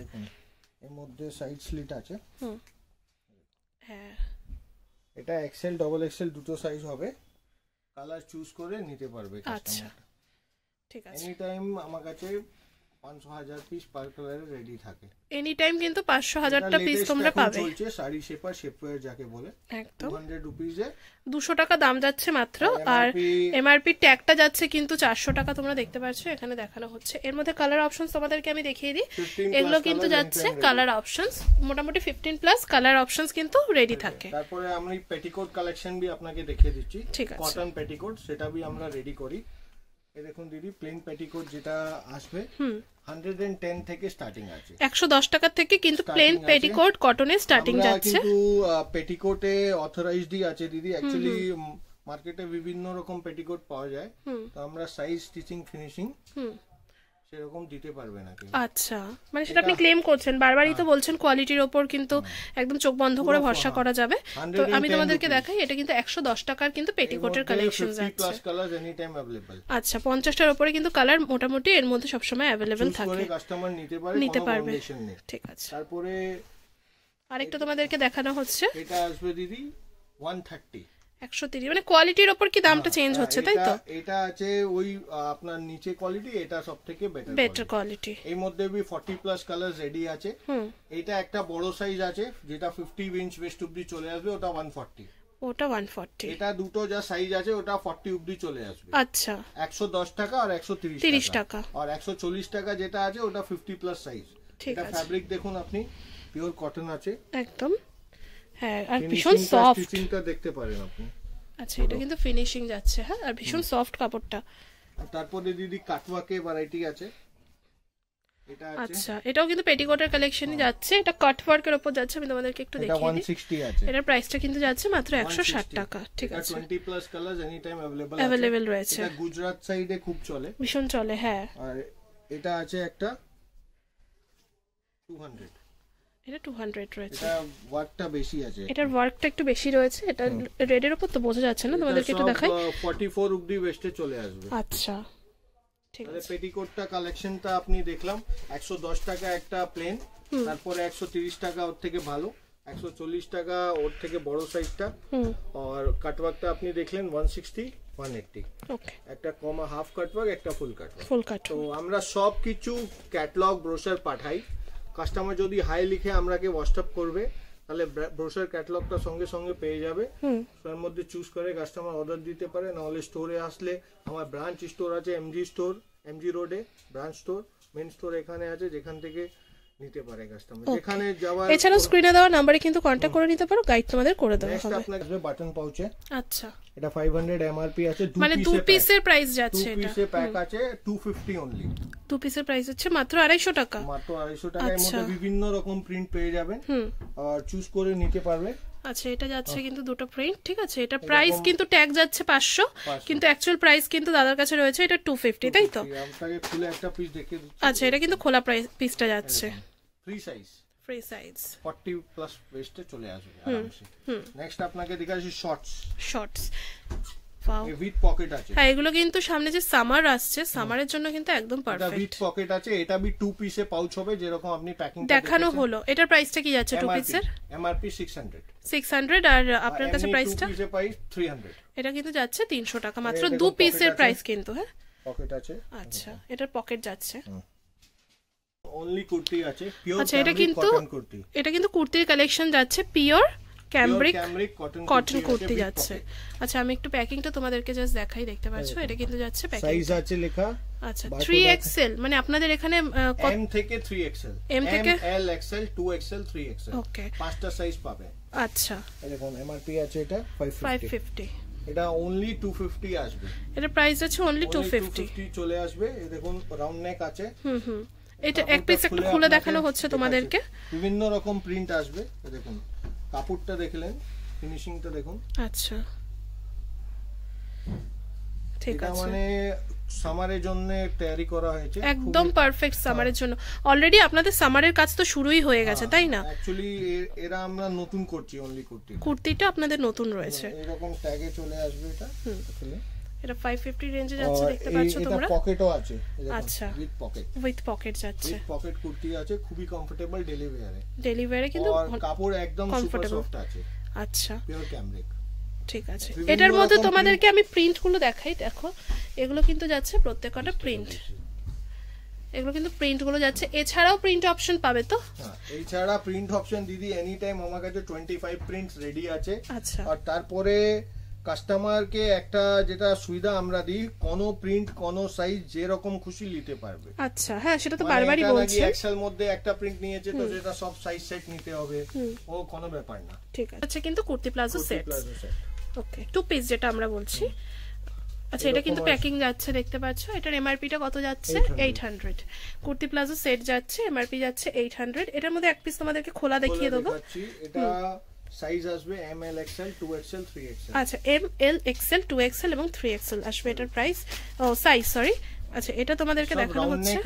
এর মধ্যে সাইড স্লিট আছে, হ্যাঁ, এটা এক্সেল, ডাবল এক্সেল দুটো সাইজ হবে, কালার চুজ করে নিতে পারবে কাস্টমার। আচ্ছা, ঠিক আছে। এনি টাইম আমার কাছে 500,000 পিস পার কালারে রেডি থাকে। এনি টাইম কিন্তু 500,000টা পিস তোমরা পাবে। চলছে শাড়ি শেপার শেপওয়্যার যাকে বলে, একদম 200 রুপিসে 200 টাকা দাম যাচ্ছে মাত্র। আর এমআরপি ট্যাগটা যাচ্ছে কিন্তু 400 টাকা, তোমরা দেখতে পাচ্ছ এখানে দেখানো হচ্ছে। এর মধ্যে কালার অপশনস তোমাদেরকে আমি দেখিয়ে দিই, এগুলো কিন্তু যাচ্ছে কালার অপশনস, মোটামুটি 15 প্লাস কালার অপশনস কিন্তু রেডি থাকে। তারপরে আমি পেটিকোট কালেকশন भी আপনাকে দেখিয়ে দিচ্ছি, ঠিক আছে। কটন পেটিকোট সেটা भी আমরা রেডি করি। এই দেখুন দিদি, প্লেন পেটিকোট যেটা আসবে 110 থেকে স্টার্টিং আছে, 110 টাকা থেকে কিন্তু প্লেন পেটিকোট কটনের স্টার্টিং যাচ্ছে। কিন্তু পেটিকোটে অথরাইজডই আছে দিদি, অ্যাকচুয়ালি মার্কেটে বিভিন্ন রকম পেটিকোট পাওয়া যায়, তো আমরা সাইজ স্টিচিং ফিনিশিং সেরকম দিতে পারবে না। আচ্ছা, মানে সেটা আপনি ক্লেম করছেন, বারবারই তো বলছেন কোয়ালিটির উপর কিন্তু একদম চোখ বন্ধ করে ভরসা করা যাবে। তো আমি তোমাদেরকে দেখাই, এটা কিন্তু 110 টাকার কিন্তু পেটিকোটের কালেকশন আছে। আচ্ছা, 50টার উপরে কিন্তু কালার মোটামুটি এর মধ্যে সবসময় অ্যাভেলেবেল থাকে, কাস্টমার নিতে পারবে। ঠিক আছে। তারপরে আরেকটা তোমাদেরকে দেখানো হচ্ছে, এটা আসবে দিদি 130, 130, মানে কোয়ালিটির উপর কি দামটা চেঞ্জ হচ্ছে, তাই তো? এটা আছে ওই আপনার নিচে কোয়ালিটি, এটা সবথেকে বেটার কোয়ালিটি। এর মধ্যে भी 40 প্লাস কালার রেডি আছে। এটা একটা বড় সাইজ আছে যেটা 50 ইঞ্চ ওয়েস্ট অবধি চলে আসবে, ওটা 140। ওটা 140। এটা দুটো যা সাইজ আছে ওটা 40 অবধি চলে আসবে। আচ্ছা, 110 টাকা আর 130 টাকা। আর 140 টাকা যেটা আছে ওটা 50 প্লাস সাইজ। এটা ফ্যাব্রিক দেখুন আপনি, পিওর কটন আছে একদম। হ্যাঁ, আর ভীষণ সফট, ফিনিশিংটা দেখতে পারেন আপনি। আচ্ছা, এটা কিন্তু ফিনিশিং যাচ্ছে, হ্যাঁ, আর ভীষণ সফট কাপড়টা। তারপরে দিদি কাটওয়ার্কে ভ্যারাইটি আছে, এটা আছে। আচ্ছা, এটাও কিন্তু পেটিকোটের কালেকশনই যাচ্ছে, এটা কাটওয়ার্কের উপর যাচ্ছে। আমি তোমাদেরকে একটু দেখিয়ে দিই, 160 আছে। এটার প্রাইসটা কিন্তু যাচ্ছে মাত্র 160 টাকা। ঠিক আছে, 20 plus colours any time available রয়েছে। এটা গুজরাট সাইডে খুব চলে, ভীষণ চলে, হ্যাঁ। আর এটা আছে একটা 200, এটা 200 রয়েছে। এটা ওয়ার্কটা বেশি আছে, এটার ওয়ার্কটা একটু বেশি রয়েছে। এটা রেড এর উপর তো বোঝা যাচ্ছে না, তোমাদেরকে একটু দেখাই। 44 অবধি ওয়েস্টে চলে আসবে। আচ্ছা, ঠিক আছে। পেটিকোটটা কালেকশনটা আপনি দেখলাম 110 টাকা একটা প্লেন, তারপরে 130 টাকা ওর থেকে ভালো, 140 টাকা ওর থেকে বড় সাইজটা, আর কাটওয়ার্কটা আপনি দেখলেন 160, 180। ওকে, একটা কমা হাফ কাটওয়ার্ক, একটা ফুল কাট। তো আমরা সব কিছু ক্যাটালগ ব্রোশার পাঠাই, কাস্টমার যদি হাই লিখে আমরাকে হোয়াটসঅ্যাপ করবে, তাহলে ব্রোশার ক্যাটালগটা সঙ্গে সঙ্গে পেয়ে যাবে। তার মধ্যে চুজ করে কাস্টমার অর্ডার দিতে পারে, নাহলে স্টোরে আসলে আমার ব্রাঞ্চ স্টোর আছে, এমজি স্টোর, এমজি রোডে ব্রাঞ্চ স্টোর, মেন স্টোর এখানে আছে, যেখান থেকে নিতে পারে কাস্টমার, যেখানে যাওয়ার। এছাড়াও স্ক্রিনে দেওয়া নম্বরে কিন্তু কন্টাক্ট করে নিতে পারো, গাইড তোমাদের করে দেওয়া হবে। আপনাদের বাটন পাউচে, আচ্ছা, এটা 500 এমআরপি আছে, মানে 2 পিসের প্রাইস যাচ্ছে, এটা 2 পিসের প্যাক আছে 250 অনলি। 2 পিসের প্রাইস হচ্ছে মাত্র 250 টাকা। মাত্র 250 টাকার মধ্যে বিভিন্ন রকম প্রিন্ট পেয়ে যাবেন, আর চুজ করে নিতে পারবে। আচ্ছা, এটা যাচ্ছে কিন্তু দুটো প্রিন্ট, ঠিক আছে। এটা প্রাইস কিন্তু ট্যাগ যাচ্ছে 500, কিন্তু অ্যাকচুয়াল প্রাইস কিন্তু দাদার কাছে রয়েছে এটা 250, তাই তো? আপনাকে খুলে একটা পিস দেখিয়ে দিচ্ছি। আচ্ছা, এটা কিন্তু খোলা পিসটা যাচ্ছে, ফ্রি সাইজ 40 প্লাস ওয়েস্টে চলে আসবে আরামসে। নেক্সট আপনাকে দেখাচ্ছি শর্টস। ওয়াও, উইথ পকেট আছে। হ্যাঁ, এগুলো কিন্তু সামনে যে সামার আসছে, সামারের জন্য কিন্তু একদম পারফেক্ট। এটা উইথ পকেট আছে, এটা भी 2 পিসে পাউচ হবে, যেরকম আপনি প্যাকিং দেখানো হলো। এটার প্রাইসটা কি যাচ্ছে 2 পিসের? এমআরপি 600, আর আপনার কাছে প্রাইসটা? 2 পিসের প্রাইস 300। এটা কিন্তু যাচ্ছে 300 টাকা মাত্র, 2 পিসের প্রাইস কিন্তু। হ্যাঁ, পকেট আছে। আচ্ছা, এটার পকেট যাচ্ছে। অনলি কুর্তি আছে, পিওর। আচ্ছা, এটা কিন্তু কুর্তির কালেকশন যাচ্ছে, পিওর ক্যামব্রিক কটন কুর্তি যাচ্ছে। আচ্ছা, আমি একটু প্যাকিংটা তোমাদেরকে জাস্ট দেখাই, দেখতে পাচ্ছো এটা কিন্তু যাচ্ছে প্যাকিং। সাইজ আছে লেখা। আচ্ছা, 3XL, মানে আপনাদের এখানে M থেকে 3XL, M থেকে L XL 2XL 3XL, ওকে, পাঁচটা সাইজ পাবে। আচ্ছা, দেখুন এমআরপি আছে এটা 550, এটা অনলি 250 আসবে। এটা প্রাইস আছে অনলি 250 চলে আসবে। এই দেখুন রাউন্ড নেক আছে। এটা এক পিস একটু খুলে দেখানো হচ্ছে তোমাদেরকে, বিভিন্ন রকম প্রিন্ট আসবে। দেখুন কাপড়টা দেখলেন, ফিনিশিংটা দেখুন। আচ্ছা, ঠিক আছে, মানে সামারের জন্য তৈরি করা হয়েছে, একদম পারফেক্ট সামারের জন্য। অলরেডি আপনাদের সামারের কাজ তো শুরুই হয়ে গেছে, তাই না? অ্যাকচুয়ালি এরা আমরা নতুন করছি, অনলি কুর্তিটা আপনাদের নতুন রয়েছে, এরকম ট্যাগে চলে আসবে। এটা 550 রেঞ্জে যাচ্ছে, দেখতে পাচ্ছ তোমরা। এটা পকেটও আছে। আচ্ছা, উইথ পকেট যাচ্ছে, পকেট কুর্তি আছে, খুবই কমফোর্টেবল ডেলি ওয়্যারে কিন্তু কাপড় একদম সুপার সফট আছে। আচ্ছা, পিওর ক্যামব্রিক, ঠিক আছে। এটার মধ্যে তোমাদেরকে আমি প্রিন্ট গুলো দেখাই, দেখো এগুলো কিন্তু যাচ্ছে প্রত্যেকটা প্রিন্ট। এগুলো কিন্তু প্রিন্ট গুলো যাচ্ছে, এছাড়াও প্রিন্ট অপশন পাবে তো? হ্যাঁ, এছাড়া প্রিন্ট অপশন দিদি এনি টাইম আমার কাছে 25 প্রিন্টস রেডি আছে। আচ্ছা, আর তারপরে কাস্টমারকে একটা যেটা সুবিধা আমরা দিই, কোনো প্রিন্ট কোনো সাইজ যেরকম খুশি নিতে পারবে। আচ্ছা, হ্যাঁ সেটা তো বারবারই বলছি। এক্সেল মধ্যে একটা প্রিন্ট নিয়েছে তো সেটা সব সাইজ সেট নিতে হবে, ও কোনো ব্যাপার না। ঠিক আছে। আচ্ছা, কিন্তু কুর্তি প্লাজো সেট, ওকে, 2 পিস যেটা আমরা বলছি। আচ্ছা, এটা কিন্তু প্যাকিং যাচ্ছে দেখতে পাচ্ছ। এটার এমআরপিটা কত যাচ্ছে? 800। কুর্তি প্লাজো সেট যাচ্ছে, এমআরপি যাচ্ছে 800। এটার মধ্যে এক পিস তোমাদেরকে খোলা দেখিয়ে দেবো। এটা সাইজ আসবে M L XL 2XL 3XL। আচ্ছা, এম এল এক্সএল 2XL এবং 3XL আসবে এটার প্রাইস, ও সাইজ সরি। আচ্ছা, এটা তোমাদেরকে দেখানো হচ্ছে।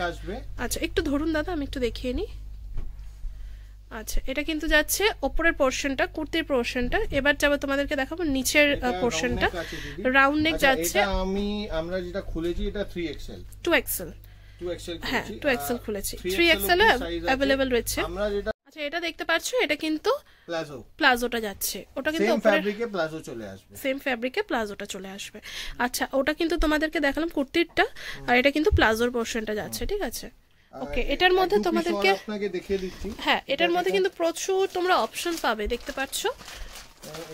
আচ্ছা, একটু ধরুন দাদা, আমি একটু দেখিয়ে নিই। আচ্ছা, এটা কিন্তু যাচ্ছে ওপরের পোরশনটা, কুর্তির পোরশনটা। এবার যাবে তোমাদেরকে দেখাবো নিচের পোরশনটা। রাউন্ড নেক যাচ্ছে। আমরা যেটা খুলেছি এটা 3XL 2XL, 2XL হ্যাঁ 2XL খুলেছি। 3XL এ अवेलेबल রয়েছে। আমরা যেটা আচ্ছা, এটা দেখতে পাচ্ছ, এটা কিন্তু প্লাজো, প্লাজোটা যাচ্ছে। ওটা কিন্তু সেম ফ্যাব্রিকে প্লাজো চলে আসবে, সেম ফ্যাব্রিকে প্লাজোটা চলে আসবে। আচ্ছা, ওটা কিন্তু তোমাদেরকে দেখালাম কুর্তিরটা, আর এটা কিন্তু প্লাজোর পোরশনটা যাচ্ছে, ঠিক আছে। ওকে, এটার মধ্যে তোমাদেরকে আপনাকে দেখিয়ে দিচ্ছি। হ্যাঁ, এটার মধ্যে কিন্তু প্রচুর তোমরা অপশন পাবে, দেখতে পাচ্ছ।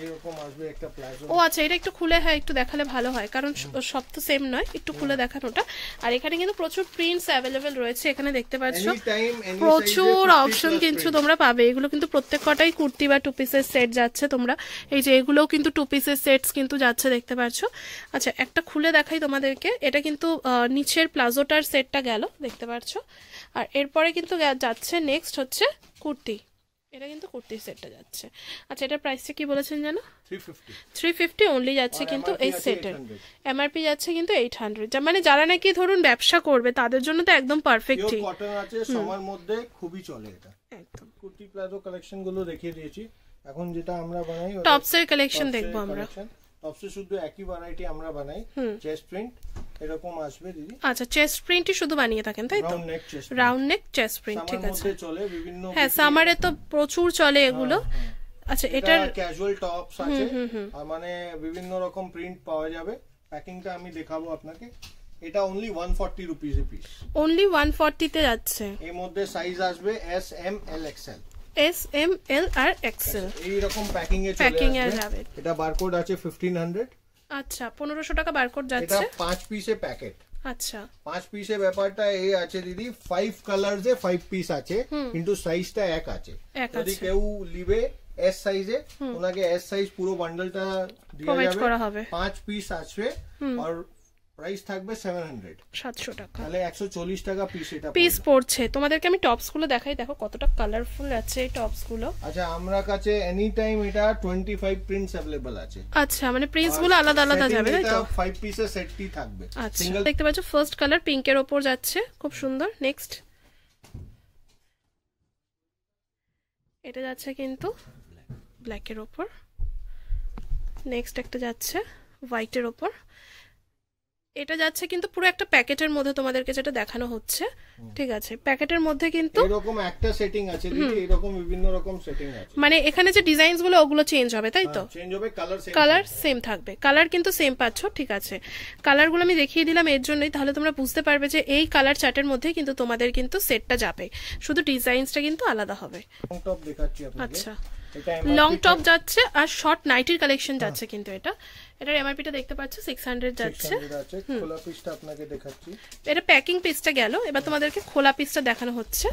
এরকম আসবে একটা প্লাজো। ও আচ্ছা, এটা একটু খুলে, হ্যাঁ একটু দেখালে ভালো হয়, কারণ সব তো সেম নয়, একটু খুলে দেখানোটা। আর এখানে কিন্তু প্রচুর প্রিন্টস অ্যাভেলেবেল রয়েছে, এখানে দেখতে পাচ্ছ প্রচুর অপশন কিন্তু তোমরা পাবে। এগুলো কিন্তু প্রত্যেক কটাই কুর্তি বা 2 পিসের সেট যাচ্ছে। তোমরা এই যে এগুলোও কিন্তু 2 পিসের সেটস কিন্তু যাচ্ছে, দেখতে পাচ্ছ। আচ্ছা, একটা খুলে দেখাই তোমাদেরকে। এটা কিন্তু নিচের প্লাজোটার সেটটা গেল, দেখতে পাচ্ছ। আর এরপরে কিন্তু যাচ্ছে নেক্সট হচ্ছে কুর্তি। এটা কিন্তু কুর্তি সেটটা যাচ্ছে। আচ্ছা, এটার প্রাইসটা কি বলেছেন জানো? 350 অনলি যাচ্ছে কিন্তু এই সেটের। এমআরপি যাচ্ছে কিন্তু 800। মানে যারা নাকি ধরুন ব্যবসা করবে তাদের জন্য তো একদম পারফেক্ট। কটন আছে, সবার মধ্যে খুবই চলে এটা। একদম কুর্তি প্লাজো কালেকশন গুলো দেখিয়ে দিয়েছি। এখন যেটা আমরা বানাই টপস এর কালেকশন দেখবো আমরা। টপসে শুধু একই ভ্যারাইটি আমরা বানাই। চেস্ট প্রিন্ট এরকম আসবে দিদি। আচ্ছা, চেস্ট প্রিন্টই শুধু বানিয়ে থাকেন তাই তো? রাউন্ড নেক চেস্ট প্রিন্ট, ঠিক আছে। চলে বিভিন্ন, হ্যাঁ সামারে তো প্রচুর চলে এগুলো। আচ্ছা, এটার ক্যাজুয়াল টপস আছে, আর মানে বিভিন্ন রকম প্রিন্ট পাওয়া যাবে। প্যাকিংটা আমি দেখাবো আপনাকে। এটা only 140 rupees a piece, only 140 তে যাচ্ছে। এর মধ্যে সাইজ আসবে S M L XL, S M L আর এক্সএল এই রকম প্যাকিং এ চলে আসবে। এটা বারকোড আছে 1500। আচ্ছা, 1500 টাকা বারকোড যাচ্ছে। এটা 5 পিসে প্যাকেট। আচ্ছা, 5 পিসে ব্যাপারটা এই আছে দিদি, 5 কালারস এ 5 পিস আছে, কিন্তু সাইজটা এক আছে। যদি কেউ লিবে এস সাইজে, ওনাকে এস সাইজ পুরো বান্ডলটা দেওয়া যাবে। 5 পিস আসবে আর প্রাইস থাকবে 700 টাকা, তাহলে 140 টাকা পিস এটা পিস পড়ছে। তোমাদেরকে আমি টপস গুলো দেখাই, দেখো কতটা কালারফুল আছে এই টপস গুলো। আচ্ছা, আমরা কাছে এনি টাইম এটা 25 প্রিন্টস अवेलेबल আছে। আচ্ছা, মানে প্রিন্টস গুলো আলাদা আলাদা যাবে তাই তো? 5 পিসের সেটটি থাকবে। আচ্ছা, দেখতে পাচ্ছ ফার্স্ট কালার পিঙ্কের উপর যাচ্ছে, খুব সুন্দর। নেক্সট এটা যাচ্ছে কিন্তু ব্ল্যাকের উপর। নেক্সট একটা যাচ্ছে হোয়াইটের উপর। এটা যাচ্ছে কিন্তু পুরো একটা প্যাকেটের মধ্যে তোমাদেরকে যেটা দেখানো হচ্ছে, ঠিক আছে। প্যাকেটের মধ্যে কিন্তু এরকম একটা সেটিং আছে দিদি, এরকম বিভিন্ন রকম সেটিং আছে। মানে এখানে যে ডিজাইনস গুলো ওগুলো চেঞ্জ হবে তাই তো? চেঞ্জ হবে, কালার সেম থাকবে, কালার কিন্তু সেম পাচ্ছ, ঠিক আছে। কালারগুলো আমি দেখিয়ে দিলাম এর জন্যই, তাহলে তোমরা বুঝতে পারবে যে এই কালার চার্টের মধ্যে কিন্তু তোমাদের কিন্তু সেটটা যাবে, শুধু ডিজাইনসটা কিন্তু আলাদা হবে। টপ দেখাচ্ছি আপনাকে। আচ্ছা, লং টপ যাচ্ছে আর শর্ট নাইটির কালেকশন যাচ্ছে কিন্তু এটা। এটার এমআরপিটা দেখতে পাচ্ছ 600 যাচ্ছে। খোলা পিসটা আপনাকে দেখাচ্ছি। এটা প্যাকিং পিসটা গেল, এবার তোমাদেরকে খোলা পিসটা দেখানো হচ্ছে।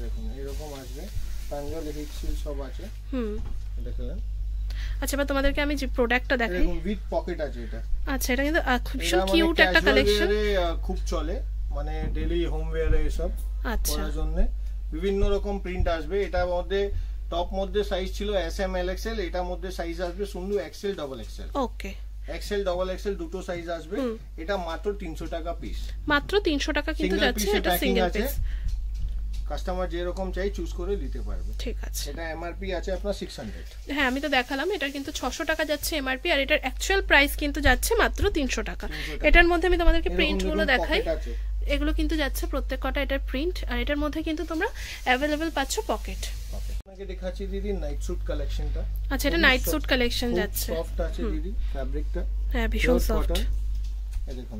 দেখুন এরকম আসবে, প্যাঞ্জল হিট সিল সব আছে। দেখলেন? আচ্ছা, এবার তোমাদেরকে আমি যে প্রোডাক্টটা দেখাই, দেখুন উইথ পকেট আছে এটা। আচ্ছা, এটা কিন্তু খুব কিউট একটা কালেকশন, খুব চলে, মানে ডেইলি হোম ওয়্যারে এসব পরার জন্য। বিভিন্ন রকম প্রিন্ট আসবে। এটার মধ্যে টপ মধ্যে সাইজ ছিল এস এম এল এক্সএল, এটার মধ্যে সাইজ আসবে শুধু এক্সএল ডাবল এক্সএল। ওকে, এক্সএল ডাবল এক্সএল দুটো সাইজ আসবে। এটা মাত্র 300 টাকা পিস, মাত্র 300 টাকা কিন্তু যাচ্ছে। এটা সিঙ্গেল পিস, কাস্টমার যেরকম চাই চুজ করে নিতে পারবে, ঠিক আছে। এটা এমআরপি আছে আপনার 600। হ্যাঁ, আমি তো দেখালাম, এটা কিন্তু 600 টাকা যাচ্ছে এমআরপি, আর এটার অ্যাকচুয়াল প্রাইস কিন্তু যাচ্ছে মাত্র 300 টাকা। এটার মধ্যে আমি তোমাদেরকে প্রিন্ট গুলো দেখাই, এগুলো কিন্তু যাচ্ছে প্রত্যেক কটা এটার প্রিন্ট, আর এটার মধ্যে কিন্তু তোমরা अवेलेबल পাচ্ছ পকেট। আপনাকে দেখাচ্ছি দিদি নাইট স্যুট কালেকশনটা। আচ্ছা, এটা নাইট স্যুট কালেকশন যাচ্ছে, সফট আছে দিদি ফ্যাব্রিকটা। হ্যাঁ, ভীষণ সফট। এই দেখুন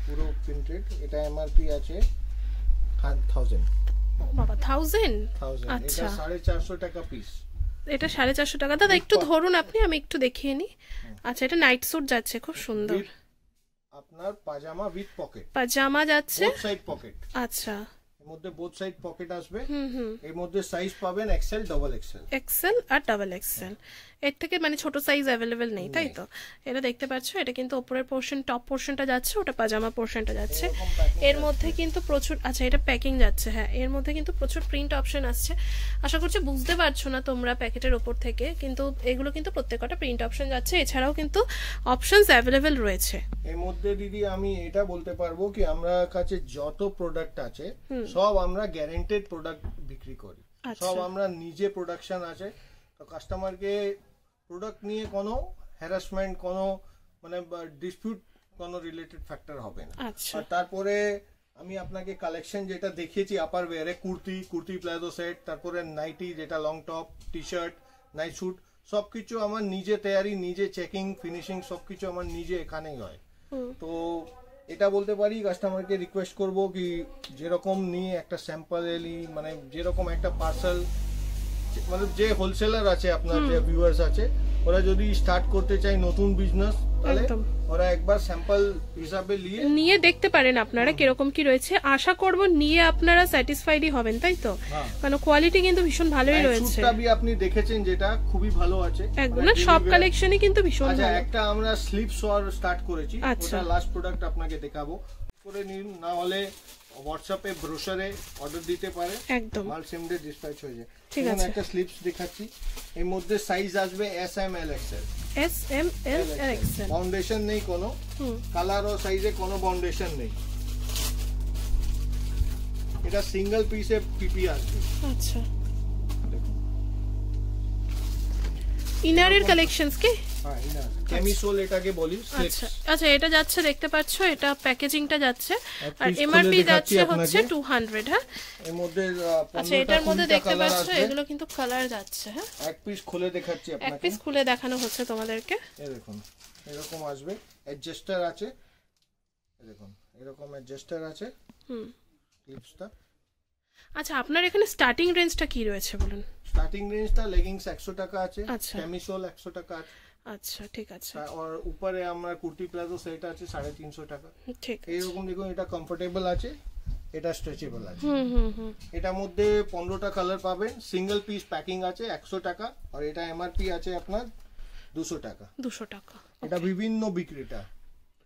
পুরো প্রিন্টেড। এটা এমআরপি আছে 1000 বাবা 1000 আচ্ছা, এটা 450 টাকা পিস, এটা 450 টাকা। দাদা একটু ধরুন আপনি, আমি একটু দেখিয়ে নি। আচ্ছা, এটা নাইট স্যুট যাচ্ছে, খুব সুন্দর। আপনার পাজামা উইথ পকেট, পাজামা যাচ্ছে, বোথ সাইড পকেট। আচ্ছা, এর মধ্যে বোথ সাইড পকেট আসবে। এর মধ্যে সাইজ পাবেন এক্সেল, ডাবল এক্সেল। এক্সেল আর ডাবল এক্সেল, এর থেকে মানে ছোট সাইজ অ্যাভেলেবেল নেই, তাই তো? এটা দেখতে পাচ্ছ, এটা কিন্তু উপরের পোর্শন, টপ পোর্শনটা যাচ্ছে, ওটা পাজামা পোর্শনটা যাচ্ছে। এর মধ্যে কিন্তু প্রচুর, আচ্ছা এটা প্যাকিং যাচ্ছে, হ্যাঁ এর মধ্যে কিন্তু প্রচুর প্রিন্ট অপশন আসছে। আশা করছি বুঝতে পারছো না তোমরা প্যাকেটের ওপর থেকে, কিন্তু এগুলো কিন্তু প্রত্যেকটা প্রিন্ট অপশন যাচ্ছে, এছাড়াও কিন্তু অপশনস অ্যাভেলেবেল রয়েছে। এর মধ্যে দিদি আমি এটা বলতে পারবো কি, আমরা কাছে যত প্রোডাক্ট আছে সব আমরা গ্যারান্টেড প্রোডাক্ট বিক্রি করি, সব আমরা নিজে প্রোডাকশন আছে। তো কাস্টমারকে প্রোডাক্ট নিয়ে কোনো হ্যারাসমেন্ট, কোনো মানে ডিসপিউট, কোনো রিলেটেড ফ্যাক্টর হবে না। আর তারপরে আমি আপনাকে কালেকশন যেটা দেখিয়েছি আপার ওয়্যারে, কুর্তি প্লাজো সেট, তারপরে নাইটি যেটা long top, T shirt, night sweet, সবকিছু আমার নিজে তৈরি, নিজে চেকিং, ফিনিশিং সবকিছু আমার নিজে এখানেই হয়। তো এটা বলতে পারি, কাস্টমারকে রিকোয়েস্ট করব কি যেরকম নিয়ে একটা স্যাম্পল এলি, মানে যেরকম একটা পার্সেল, মানে যে হোলসেলার আছে আপনার, যে ভিউয়ার্স আছে, ওরা যদি স্টার্ট করতে চায় নতুন বিজনেস, তাহলে ওরা একবার স্যাম্পল হিসাবে নিয়ে দেখতে পারেন আপনারা কিরকম কি রয়েছে। আশা করব নিয়ে আপনারা স্যাটিসফাইডই হবেন, তাই তো? কারণ কোয়ালিটি কিন্তু ভীষণ ভালোই রয়েছে। আপনি দেখেছেন যেটা খুবই ভালো আছে, একদম না, সব কালেকশনই কিন্তু ভীষণ ভালো। আচ্ছা, একটা আমরা স্লিপ শর স্টার্ট করেছি, ওটা লাস্ট প্রোডাক্ট আপনাকে দেখাবো, করে নিন, না হলে হোয়াটসঅ্যাপে ব্রোশারে অর্ডার দিতে পারে, একদম মাল সেম ডে ডিসপ্যাচ হয়ে যায়। ঠিক আছে, একটা স্লিপস দেখাচ্ছি, এর মধ্যে সাইজ আসবে S M L XL. S M L XL, foundation নেই কোনো, কালার ও সাইজে কোনো ফাউন্ডেশন নেই। এটা সিঙ্গেল পিসে পিপি আসবে। আচ্ছা, ইনারের কালেকশনস কি? হ্যাঁ, ইনার ক্যামিসোল এটাকে বলি। আচ্ছা আচ্ছা, এটা যাচ্ছে, দেখতে পাচ্ছ, এটা প্যাকেজিংটা যাচ্ছে, আর এমআরপি যাচ্ছে হচ্ছে 200। হ্যাঁ, এর মধ্যে আচ্ছা, এটার মধ্যে দেখতে পাচ্ছ এগুলো কিন্তু কালার যাচ্ছে। হ্যাঁ, এক পিস খুলে দেখাচ্ছি আপনাকে, এক পিস খুলে দেখানো হচ্ছে তোমাদেরকে। এই দেখুন, এরকম আসবে, অ্যাডজাস্টার আছে, এই দেখুন এরকম অ্যাডজাস্টার আছে। ক্লিপসটা। আচ্ছা, আপনার এখানে স্টার্টিং রেঞ্জটা কি রয়েছে বলুন? স্টার্টিং রেঞ্জটা লেগিংস 100 টাকা আছে, ক্যামিসোল 100 টাকা আছে। আচ্ছা, ঠিক আছে। আর উপরে আমরা কুর্তি প্লাজো সেট আছে 350 টাকা। ঠিক আছে, এরকম দেখুন, এটা কমফোর্টেবল আছে, এটা স্ট্রেচেবল আছে। এটার মধ্যে 15টা কালার পাবেন, সিঙ্গেল পিস প্যাকিং আছে 100 টাকা, আর এটা এমআরপি আছে আপনার 200 টাকা। 200 টাকা। এটা বিভিন্ন বিক্রেতা,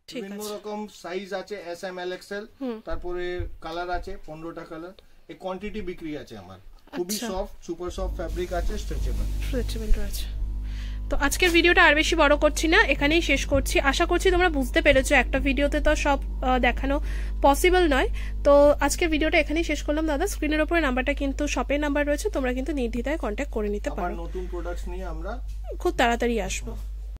বিভিন্ন রকম সাইজ আছে, এস এম এল এক্সএল, তারপরে কালার আছে 15টা কালার। এই কোয়ান্টিটি বিক্রি আছে আমার, খুবই সফট, সুপার সফট ফ্যাব্রিক আছে, স্ট্রেচেবল রয়েছে। তো আজকের ভিডিওটা আর বেশি বড় করছি না, এখানেই শেষ করছি। আশা করছি তোমরা বুঝতে পেরেছো, একটা ভিডিওতে তো সব দেখানো পসিবল নয়। তো আজকের ভিডিওটা এখানেই শেষ করলাম। দাদা, স্ক্রিনের উপরে নাম্বারটা কিন্তু শপের নাম্বার রয়েছে, তোমরা কিন্তু নির্দ্বিধায় কন্ট্যাক্ট করে নিতে পারো। নতুন প্রোডাক্টস নিয়ে আমরা খুব তাড়াতাড়ি আসবো।